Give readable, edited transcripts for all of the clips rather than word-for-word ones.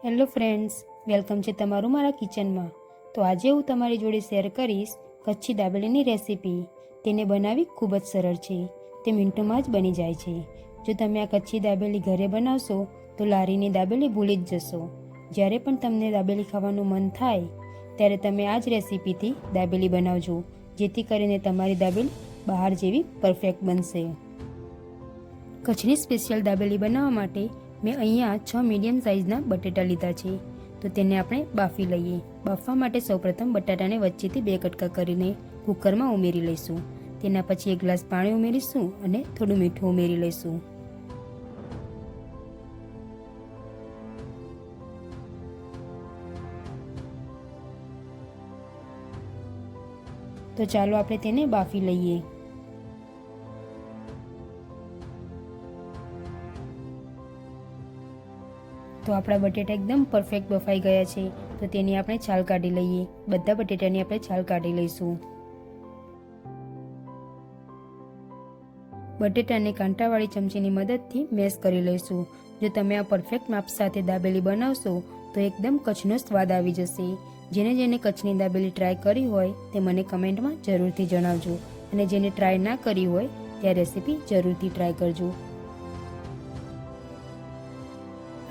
Hello friends, welcome છે તમારું મારા કિચનમાં। તો આજે હું તમારી જોડે શેર કરીશ કચ્છી દાબેલીની રેસીપી। તેને બનાવવી ખૂબ જ સરળ છે, તે મિનિટોમાં જ બની જાય છે। જો તમે આ કચ્છી દાબેલી ઘરે બનાવશો તો લારીની દાબેલી ભૂલી જ જશો। જ્યારે પણ તમને દાબેલી ખાવાનું મન થાય ત્યારે તમે આ જ રેસીપીથી દાબેલી બનાવજો, જેથી કરીને તમારી દાબેલી બહાર જેવી પરફેક્ટ બનશે। કચ્છની સ્પેશિયલ દાબેલી બનાવવા માટે મેં અહીંયા 6 મીડિયમ સાઇઝના બટેટા લીધા છે। તો તેને આપણે બાફી લઈએ। બાફવા માટે સૌપ્રથમ બટાટાને વચ્ચેથી 2 કટકા કરીને કુકરમાં ઉમેરી લઈશું। તેના પછી 1 ગ્લાસ પાણી ઉમેરીશું અને થોડું મીઠું ઉમેરી લઈશું। તો ચાલો આપણે તેને બાફી લઈએ। તો આપણા બટેટા એકદમ પરફેક્ટ બફાઈ ગયા છે। તો તેની આપણે છાલ કાઢી લઈએ। બધા બટેટાની આપણે છાલ કાઢી લઈશું। બટેટાને કાંટાવાળી ચમચીની મદદથી મેશ કરી લઈશું। જો તમે આ પરફેક્ટ માપ સાથે દાબેલી બનાવશો તો એકદમ કચ્છનો સ્વાદ આવી જશે। જેને કચ્છની દાબેલી ટ્રાય કરી હોય તે મને કમેન્ટમાં જરૂરથી જણાવજો, અને જેને ટ્રાય ના કરી હોય તે આ રેસીપી જરૂરથી ટ્રાય કરજો।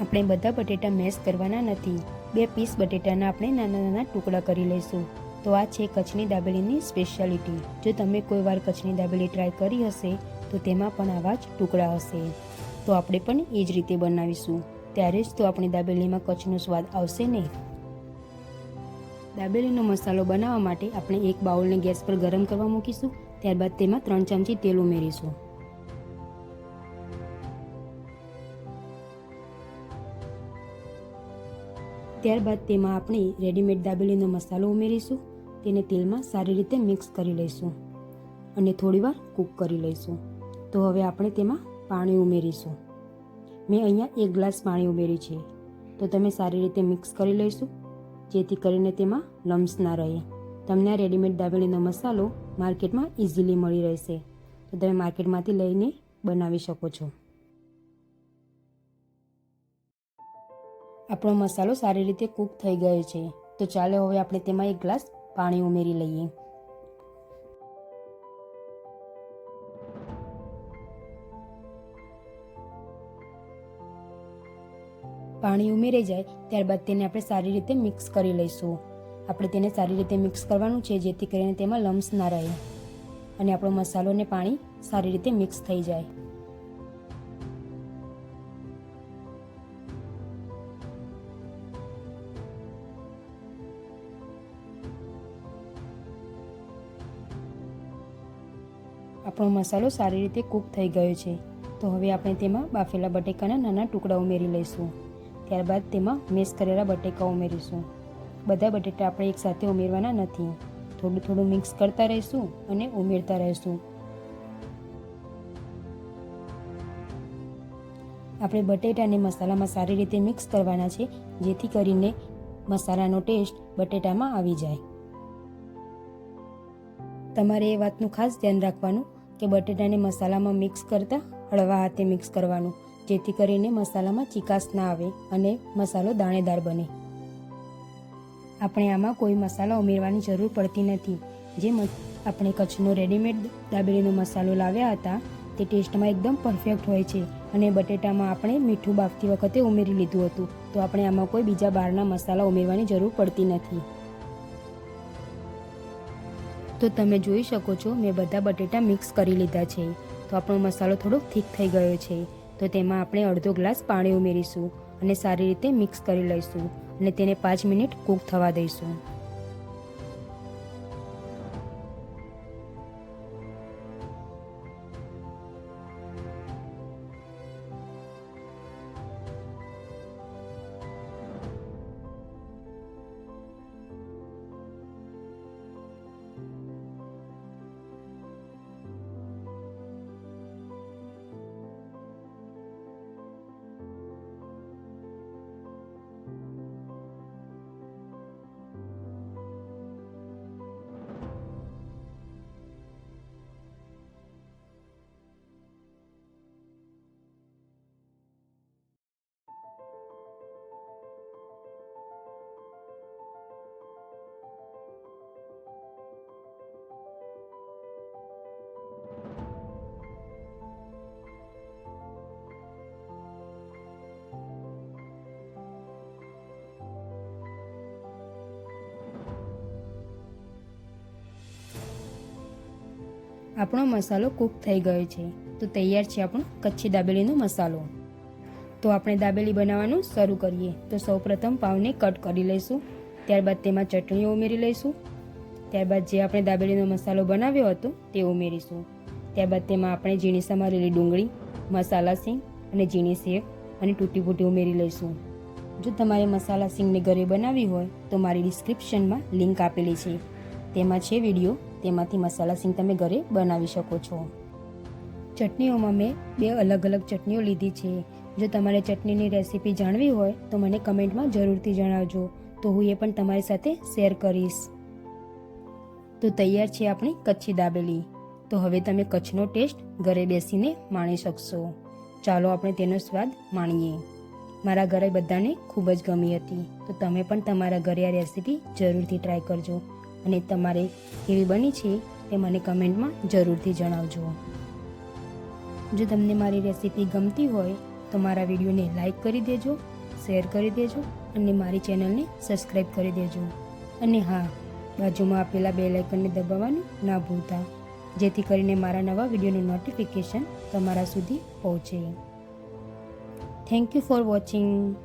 આપણે બધા બટેટા મેશ કરવાના નથી। 2 પીસ બટેટાના આપણે નાના નાના ટુકડા કરી લઈશું। તો આ છે કચ્છની દાબેલીની સ્પેશિયાલિટી। જો તમે કોઈ વાર કચ્છની દાબેલી ટ્રાય કરી હશે તો તેમાં પણ આવા જ ટુકડા હશે। તો આપણે પણ એ જ રીતે બનાવીશું, ત્યારે જ તો આપણી દાબેલીમાં કચ્છનો સ્વાદ આવશે ને। દાબેલીનો મસાલો બનાવવા માટે આપણે એક બાઉલને ગેસ પર ગરમ કરવા મૂકીશું। ત્યારબાદ તેમાં 3 ચમચી તેલ ઉમેરીશું। ત્યારબાદ તેમાં આપણે રેડીમેડ દાબેલીનો મસાલો ઉમેરીશું। તેને તેલમાં સારી રીતે મિક્સ કરી લઈશું અને થોડીવાર કૂક કરી લઈશું। તો હવે આપણે તેમાં પાણી ઉમેરીશું। મેં અહીંયા 1 ગ્લાસ પાણી ઉમેર્યું છે। તો તમે સારી રીતે મિક્સ કરી લઈશું, જેથી કરીને તેમાં લમ્સ ના રહે। તમને આ રેડીમેડ દાબેલીનો મસાલો માર્કેટમાં ઇઝીલી મળી રહેશે, તો તમે માર્કેટમાંથી લઈને બનાવી શકો છો। આપણો મસાલો સારી રીતે કૂક થઈ ગયો છે। તો ચાલો હવે આપણે તેમાં 1 ગ્લાસ પાણી ઉમેરી લઈએ। પાણી ઉમેરાઈ જાય ત્યારબાદ તેને આપણે સારી રીતે મિક્સ કરી લઈશું। આપણે તેને સારી રીતે મિક્સ કરવાનું છે, જેથી કરીને તેમાં લમ્સ ના રહે અને આપણો મસાલો અને પાણી સારી રીતે મિક્સ થઈ જાય। આપણો મસાલો સારી રીતે કૂક થઈ ગયો છે। તો હવે આપણે તેમાં બાફેલા બટેકાના નાના ટુકડા ઉમેરી લઈશું। ત્યારબાદ તેમાં મેશ કરેલા બટેકા ઉમેરીશું। બધા બટેટા આપણે એકસાથે ઉમેરવાના નથી, થોડું થોડું મિક્સ કરતા રહીશું અને ઉમેરતા રહીશું। આપણે બટેટાને મસાલામાં સારી રીતે મિક્સ કરવાના છે, જેથી કરીને મસાલાનો ટેસ્ટ બટેટામાં આવી જાય। તમારે એ વાતનું ખાસ ધ્યાન રાખવાનું કે બટેટાને મસાલામાં મિક્સ કરતાં હળવા હાથે મિક્સ કરવાનું, જેથી કરીને મસાલામાં ચીકાશ ના આવે અને મસાલો દાણેદાર બને। આપણે આમાં કોઈ મસાલા ઉમેરવાની જરૂર પડતી નથી। જે આપણે કચ્છનો રેડીમેડ દાબેલીનો મસાલો લાવ્યા હતા તે ટેસ્ટમાં એકદમ પરફેક્ટ હોય છે, અને બટેટામાં આપણે મીઠું બાફતી વખતે ઉમેરી લીધું હતું, તો આપણે આમાં કોઈ બીજા બહારના મસાલા ઉમેરવાની જરૂર પડતી નથી। તો તમે જોઈ શકો છો મેં બધા બટેટા મિક્સ કરી લીધા છે। તો આપણો મસાલો થોડો થીક થઈ ગયો છે। તો તેમાં આપણે અડધો ગ્લાસ પાણી ઉમેરીશું અને સારી રીતે મિક્સ કરી લઈશું અને તેને 5 મિનિટ કૂક થવા દઈશું। આપણો મસાલો કૂક થઈ ગયો છે. તો તૈયાર છે આપણો કચ્છી દાબેલીનો મસાલો. તો આપણે દાબેલી બનાવવાનું શરૂ કરીએ. તો સૌપ્રથમ પાવને કટ કરી લઈશું. ત્યારબાદ તેમાં ચટણીઓ ઉમેરી લઈશું. ત્યારબાદ જે આપણે દાબેલીનો મસાલો બનાવ્યો હતો તે ઉમેરીશું. ત્યારબાદ તેમાં આપણે ઝીણી સમારેલી ડુંગળી, મસાલા સિંગ અને ઝીણી સેવ અને તૂટી ફૂટી ઉમેરી લઈશું. જો તમારે મસાલા સિંગને ઘરે બનાવવી હોય તો મારી ડિસ્ક્રિપ્શનમાં લિંક આપેલી છે, તેમાં છે વિડીયો, તેમાંથી મસાલા સિંગ તમે ઘરે બનાવી શકો છો. ચટણીઓમાં મેં 2 અલગ અલગ ચટણીઓ લીધી છે. જો તમારે ચટણીની રેસીપી જાણવી હોય તો મને કમેન્ટમાં જરૂરથી જણાવજો, તો હું એ પણ તમારી સાથે શેર કરીશ. તો તૈયાર છે આપણી કચ્છી દાબેલી. તો હવે તમે કચ્છનો ટેસ્ટ ઘરે બેસીને માણી શકશો. ચાલો આપણે તેનો સ્વાદ માણીએ. મારા ઘરે બધાને ખૂબ જ ગમી હતી. તો તમે પણ તમારા ઘરે આ રેસીપી જરૂરથી ટ્રાય કરજો અને તમારે કેવી બની છે તે મને કમેન્ટમાં જરૂરથી જણાવજો. જો તમને મારી રેસીપી ગમતી હોય તો મારા વિડીયોને લાઈક કરી દેજો, શેર કરી દેજો અને મારી ચેનલને સબસ્ક્રાઈબ કરી દેજો. અને હા, બાજુમાં આપેલા બેલ આઇકનને દબાવવાનું ના ભૂલતા, જેથી કરીને મારા નવા વિડીયોનું નોટિફિકેશન તમારા સુધી પહોંચે. Thank you for watching.